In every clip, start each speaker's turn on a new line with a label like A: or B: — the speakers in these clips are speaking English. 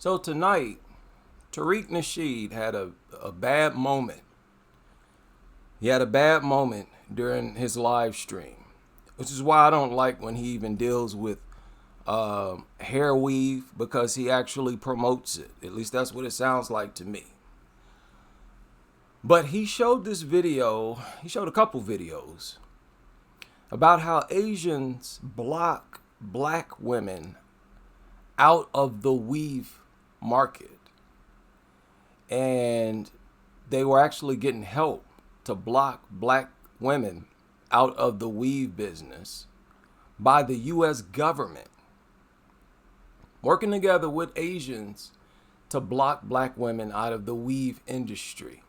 A: So tonight, Tariq Nasheed had a bad moment. He had a bad moment during his live stream, which is why I don't like when he even deals with hair weave, because he actually promotes it. At least that's what it sounds like to me. But he showed this video, he showed a couple videos about how Asians block black women out of the weave market. And they were actually getting help to block black women out of the weave business by the U.S. government, working together with Asians to block black women out of the weave industry.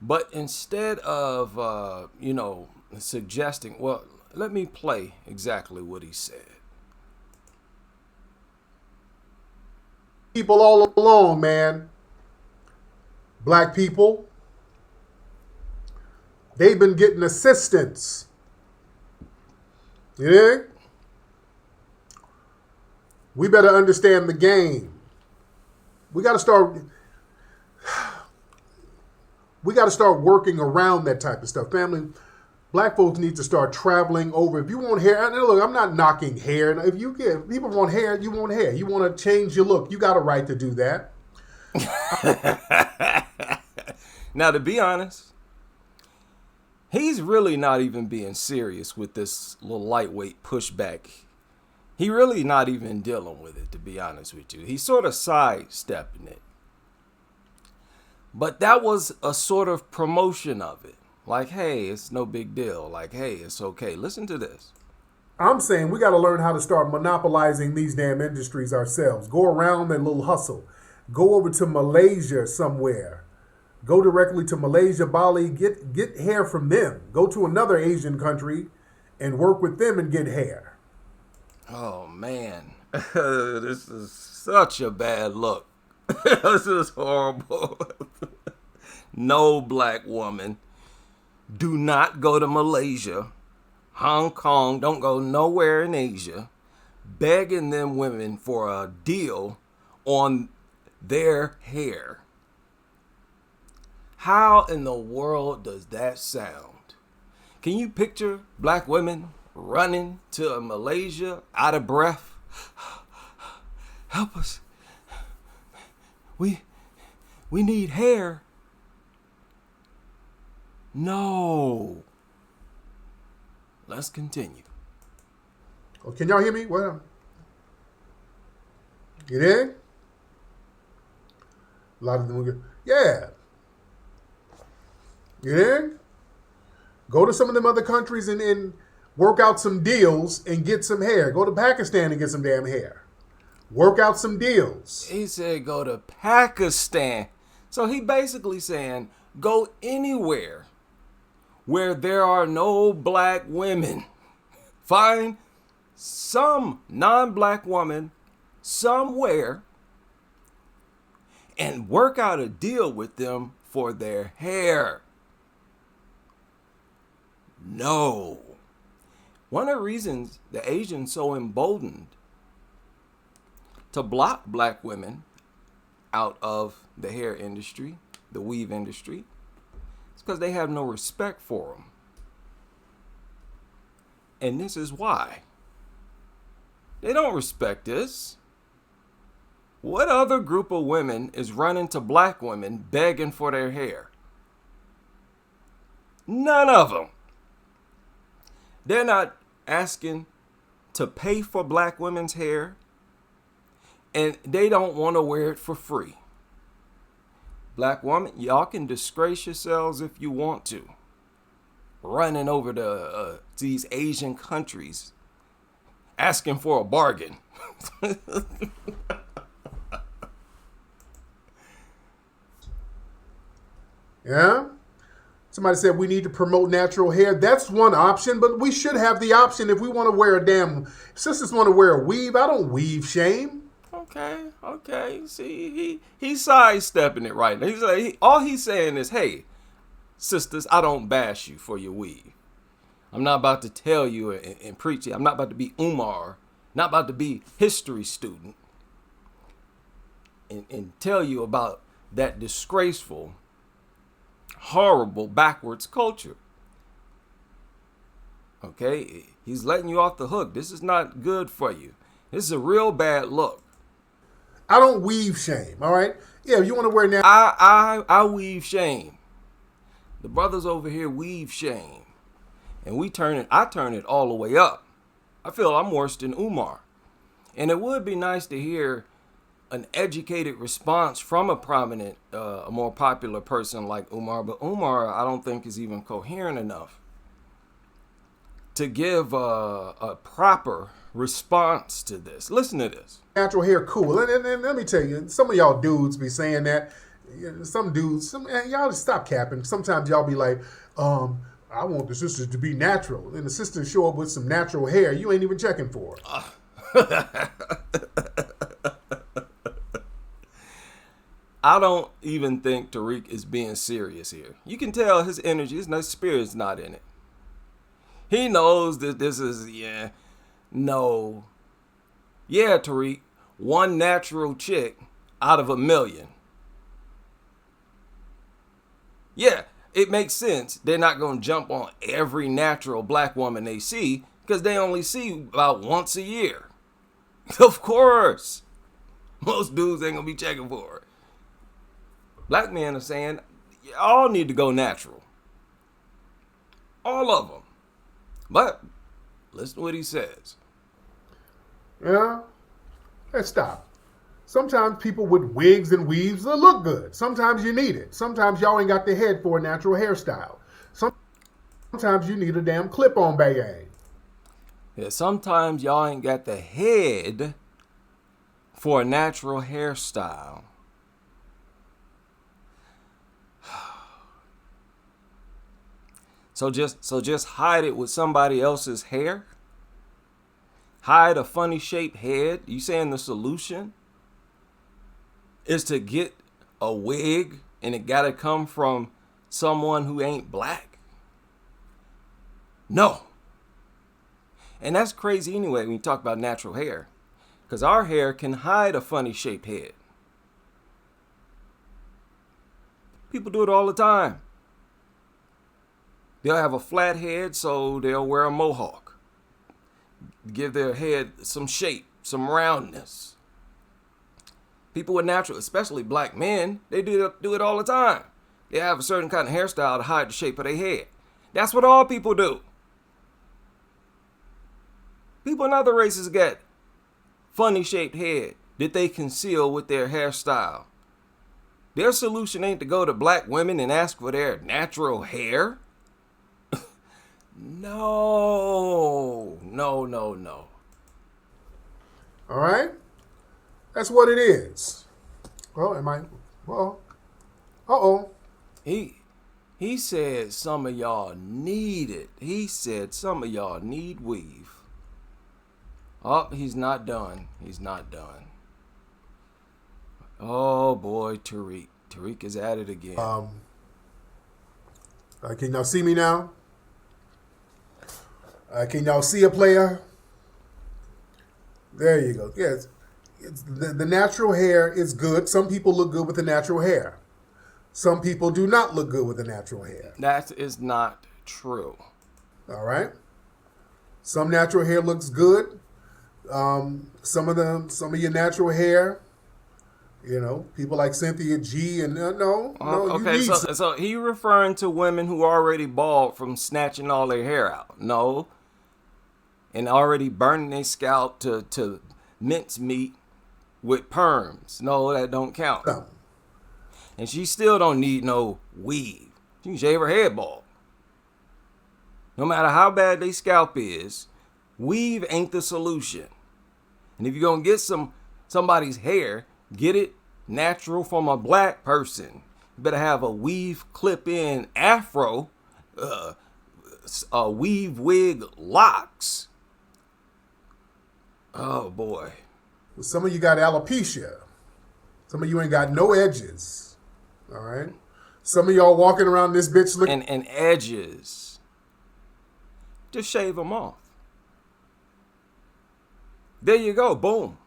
A: But instead of, suggesting, well, let me play exactly what he said.
B: People all along, man. Black people, they've been getting assistance. You know? We better understand the game. We got to start working around that type of stuff. Family, black folks need to start traveling over. If you want hair, and look, I'm not knocking hair. If people want hair, you want hair. You want to change your look, you got a right to do that.
A: Now, to be honest, he's really not even being serious with this little lightweight pushback. He really not even dealing with it, to be honest with you. He's sort of sidestepping it. But that was a sort of promotion of it. Like, hey, it's no big deal. Like, hey, it's okay. Listen to this.
B: I'm saying we got to learn how to start monopolizing these damn industries ourselves. Go around that little hustle. Go over to Malaysia somewhere. Go directly to Malaysia, Bali, get hair from them. Go to another Asian country and work with them and get hair.
A: Oh, man. This is such a bad look. This is horrible. No, black woman, do not go to Malaysia, Hong Kong, don't go nowhere in Asia, begging them women for a deal on their hair. How in the world does that sound? Can you picture black women running to Malaysia out of breath? Help us. We need hair. No. Let's continue.
B: Oh, can y'all hear me? Well, you there? A lot of them will go, yeah. You there? Go to some of them other countries and work out some deals and get some hair. Go to Pakistan and get some damn hair. Work out some deals.
A: He said go to Pakistan. So he basically saying go anywhere where there are no black women. Find some non-black woman somewhere and work out a deal with them for their hair. No. One of the reasons the Asians so emboldened to block black women out of the hair industry, the weave industry, it's because they have no respect for them. And this is why. They don't respect us. What other group of women is running to black women begging for their hair? None of them. They're not asking to pay for black women's hair, and they don't want to wear it for free. Black woman, y'all can disgrace yourselves if you want to. Running over to these Asian countries, asking for a bargain.
B: Yeah? Somebody said we need to promote natural hair. That's one option, but we should have the option if we want to wear a damn... Sisters want to wear a weave. I don't weave shame.
A: Okay. See, he's sidestepping it right now. All he's saying is, hey, sisters, I don't bash you for your weave. I'm not about to tell you and preach it. I'm not about to be Umar, not about to be history student. and tell you about that disgraceful, horrible, backwards culture. Okay? He's letting you off the hook. This is not good for you. This is a real bad look.
B: I don't weave shame, all right? Yeah, if you want to wear now.
A: I weave shame. The brothers over here weave shame. And I turn it all the way up. I feel I'm worse than Umar. And it would be nice to hear an educated response from a prominent, a more popular person like Umar. But Umar, I don't think is even coherent enough to give a proper response to this. Listen to this.
B: Natural hair cool. And let me tell you, some of y'all dudes be saying that. Some dudes, y'all just stop capping. Sometimes y'all be like, I want the sisters to be natural. And the sisters show up with some natural hair you ain't even checking for.
A: I don't even think Tariq is being serious here. You can tell his energy, his spirit's not in it. He knows that this is, no. Yeah, Tariq, one natural chick out of 1,000,000. Yeah, it makes sense. They're not going to jump on every natural black woman they see because they only see about once a year. Of course. Most dudes ain't going to be checking for it. Black men are saying, y'all need to go natural. All of them. But listen to what he says.
B: Yeah, let's stop. Sometimes people with wigs and weaves, they look good. Sometimes you need it. Sometimes y'all ain't got the head for a natural hairstyle. Sometimes you need a damn clip-on bang.
A: Yeah, sometimes y'all ain't got the head for a natural hairstyle. So just hide it with somebody else's hair? Hide a funny shaped head? You saying the solution is to get a wig and it gotta come from someone who ain't black? No. And that's crazy anyway when you talk about natural hair. Because our hair can hide a funny shaped head. People do it all the time. They'll have a flat head, so they'll wear a mohawk. Give their head some shape, some roundness. People with natural, especially black men, they do it all the time. They have a certain kind of hairstyle to hide the shape of their head. That's what all people do. People in other races get funny shaped head that they conceal with their hairstyle. Their solution ain't to go to black women and ask for their natural hair. No.
B: All right? That's what it is. Uh-oh.
A: He said some of y'all need it. He said some of y'all need weave. Oh, he's not done. Oh, boy, Tariq. Tariq is at it again.
B: Can y'all see me now? Can y'all see a player? There you go. Yes, the natural hair is good. Some people look good with the natural hair. Some people do not look good with the natural hair.
A: That is not true.
B: All right. Some natural hair looks good. Some of your natural hair, people like Cynthia G and
A: okay, so he referring to women who already bald from snatching all their hair out. No. And already burning their scalp to mince meat with perms. No, that don't count.
B: No.
A: And she still don't need no weave. She can shave her head bald. No matter how bad their scalp is, weave ain't the solution. And if you're going to get somebody's hair, get it natural from a black person. You better have a weave clip-in afro, a weave wig locks. Oh, boy.
B: Some of you got alopecia. Some of you ain't got no edges. All right? Some of y'all walking around this bitch looking...
A: And edges. Just shave them off. There you go. Boom.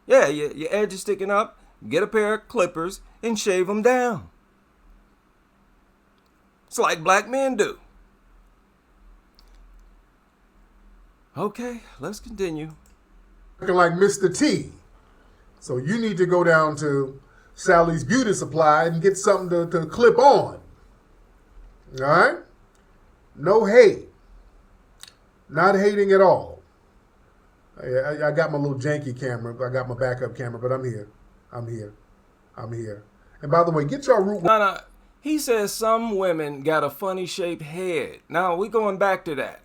A: Yeah, your edge is sticking up. Get a pair of clippers and shave them down. It's like black men do. Okay, let's continue.
B: Looking like Mr. T. So you need to go down to Sally's Beauty Supply and get something to clip on. All right? No hate. Not hating at all. I got my little janky camera. I got my backup camera, but I'm here. I'm here. I'm here. And by the way, get your root.
A: No. He says some women got a funny shaped head. Now, we going back to that.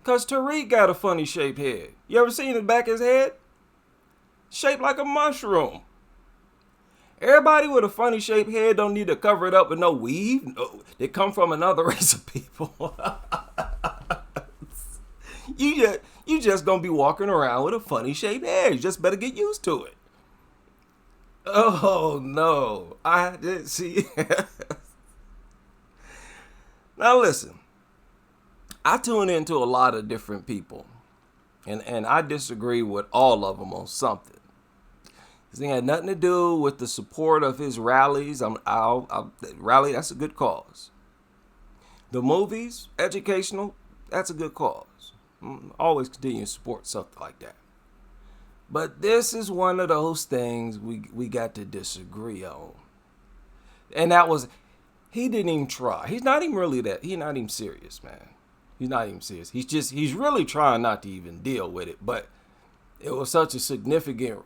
A: Because Tariq got a funny shaped head. You ever seen the back of his head? Shaped like a mushroom. Everybody with a funny shaped head don't need to cover it up with no weave. No, they come from another race of people. You just gonna be walking around with a funny shaped head. You just better get used to it. Oh no, I didn't see. Now listen, I tune into a lot of different people, and I disagree with all of them on something. It had nothing to do with the support of his rallies. Rally, that's a good cause. The movies, educational, that's a good cause. Always continue to support something like that. But this is one of those things we got to disagree on. And that was, he didn't even try. He's not even serious, man. He's not even serious. He's really trying not to even deal with it. But it was such a significant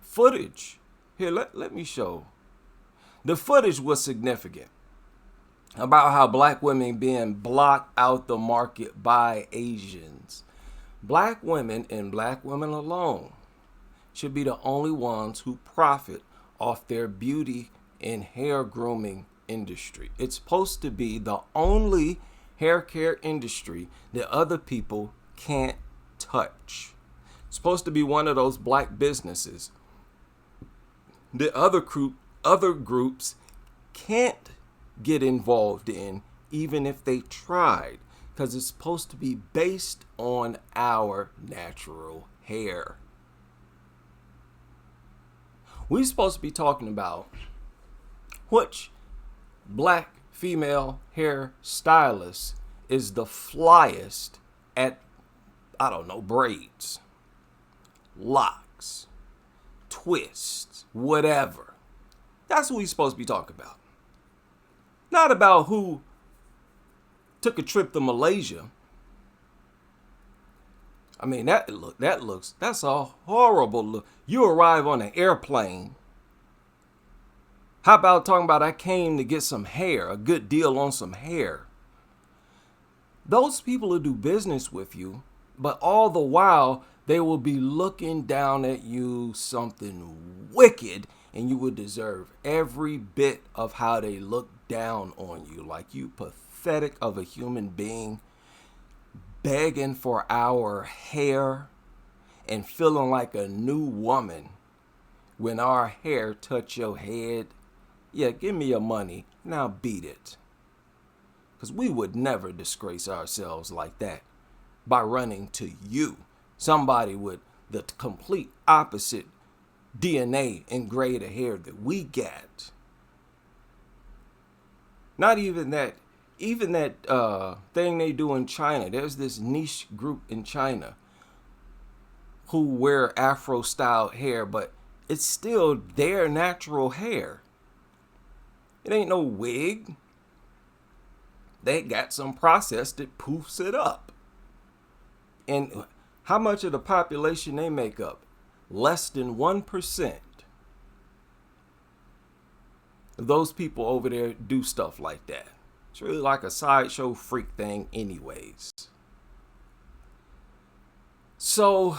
A: footage. Here, let me show. The footage was significant about how black women being blocked out the market by Asians. Black women and black women alone should be the only ones who profit off their beauty and hair grooming industry. It's supposed to be the only hair care industry that other people can't touch. It's supposed to be one of those black businesses that other groups can't get involved in, even if they tried, because it's supposed to be based on our natural hair. We're supposed to be talking about which black female hair stylist is the flyest at, braids, locks, twists, whatever. That's what we're supposed to be talking about. Not about who took a trip to Malaysia. I mean, that's a horrible look. You arrive on an airplane. How about talking about I came to get some hair, a good deal on some hair? Those people will do business with you, but all the while they will be looking down at you something wicked, and you would deserve every bit of how they look down on you, like you pathetic of a human being, begging for our hair and feeling like a new woman when our hair touch your head. Yeah, give me your money, now beat it. Because we would never disgrace ourselves like that by running to you, somebody with the complete opposite DNA and grade of hair that we got. Not even that, thing they do in China. There's this niche group in China who wear Afro styled hair, but it's still their natural hair. It ain't no wig. They got some process that poofs it up. And how much of the population they make up? Less than 1% of those people over there do stuff like that. It's really like a sideshow freak thing anyways. So,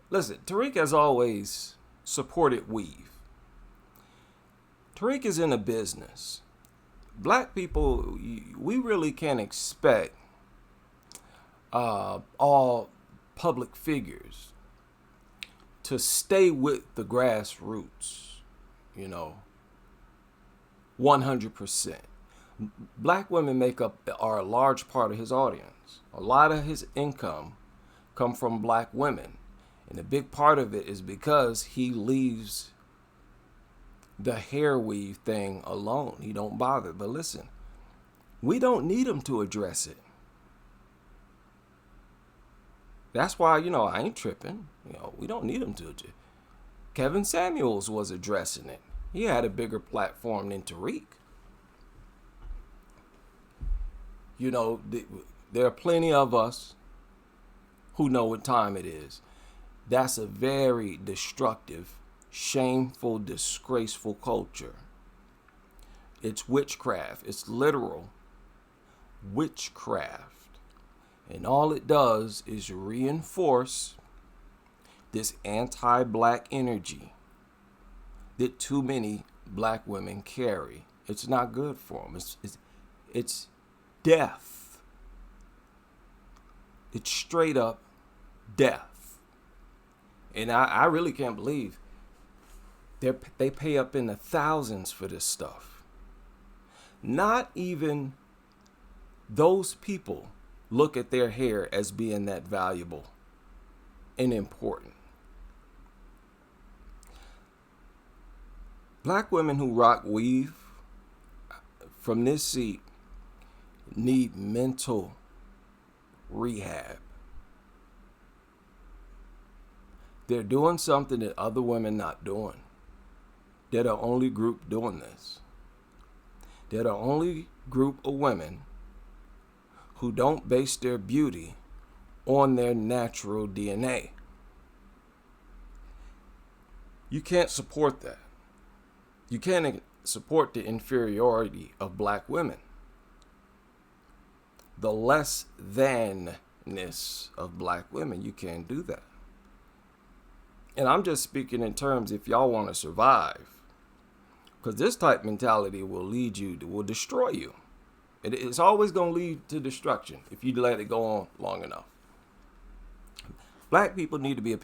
A: listen, Tariq has always supported weave. Tariq is in a business. Black people, we really can't expect all public figures to stay with the grassroots, 100%. Black women are a large part of his audience. A lot of his income come from black women. And a big part of it is because he leaves the hair weave thing alone. He don't bother. But listen, we don't need him to address it. That's why, I ain't tripping. We don't need him to. Kevin Samuels was addressing it. He had a bigger platform than Tariq. There are plenty of us who know what time it is. That's a very destructive, shameful, disgraceful culture. It's witchcraft. It's literal witchcraft. And all it does is reinforce this anti-black energy that too many black women carry. It's not good for them. It's death. It's straight up death. And I really can't believe they pay up in the thousands for this stuff. Not even those people look at their hair as being that valuable and important. Black women who rock weave from this seat need mental rehab. They're doing something that other women not doing. They're the only group doing this. They're the only group of women who don't base their beauty on their natural DNA. You can't support that. You can't support the inferiority of black women. The less than-ness of black women. You can't do that. And I'm just speaking in terms if y'all want to survive. Because this type mentality will destroy you. It's always going to lead to destruction if you let it go on long enough. Black people need to be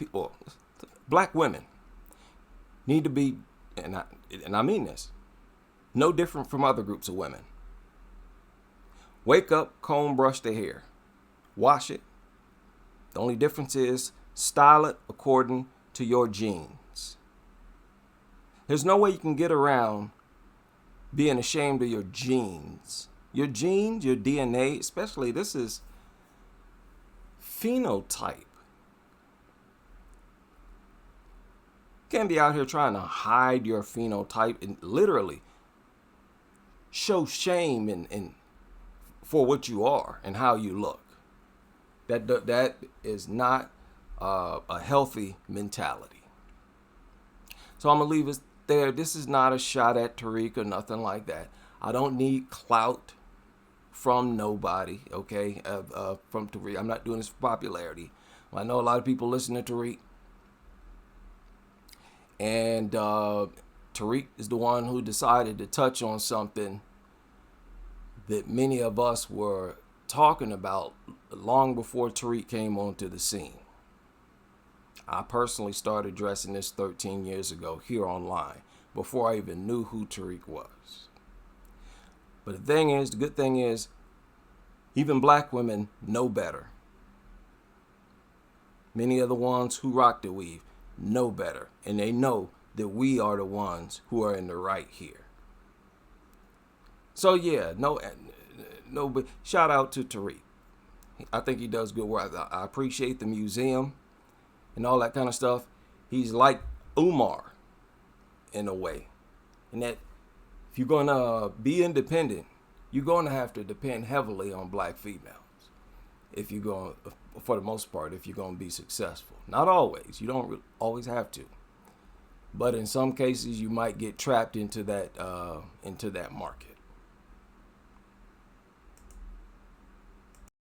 A: black women need to be, and I mean this, no different from other groups of women. Wake up, comb, brush their hair, wash it. The only difference is style it according to your genes. There's no way you can get around being ashamed of your genes. Your genes, your DNA, especially this is phenotype. You can't be out here trying to hide your phenotype and literally show shame in for what you are and how you look. That is not a healthy mentality. So I'm going to leave it there. This is not a shot at Tariq or nothing like that. I don't need clout from nobody, okay, from Tariq. I'm not doing this for popularity. I know a lot of people listen to Tariq. And Tariq is the one who decided to touch on something that many of us were talking about long before Tariq came onto the scene. I personally started addressing this 13 years ago here online, before I even knew who Tariq was. But the good thing is, even black women know better. Many of the ones who rock the weave know better, and they know that we are the ones who are in the right here. So yeah, but shout out to Tariq. I think he does good work. I appreciate the museum and all that kind of stuff. He's like Umar in a way, and that if you're gonna be independent, you're gonna have to depend heavily on black females. If you're going, for the most part, if you're gonna be successful. Not always. You don't always have to, but in some cases, you might get trapped into that market.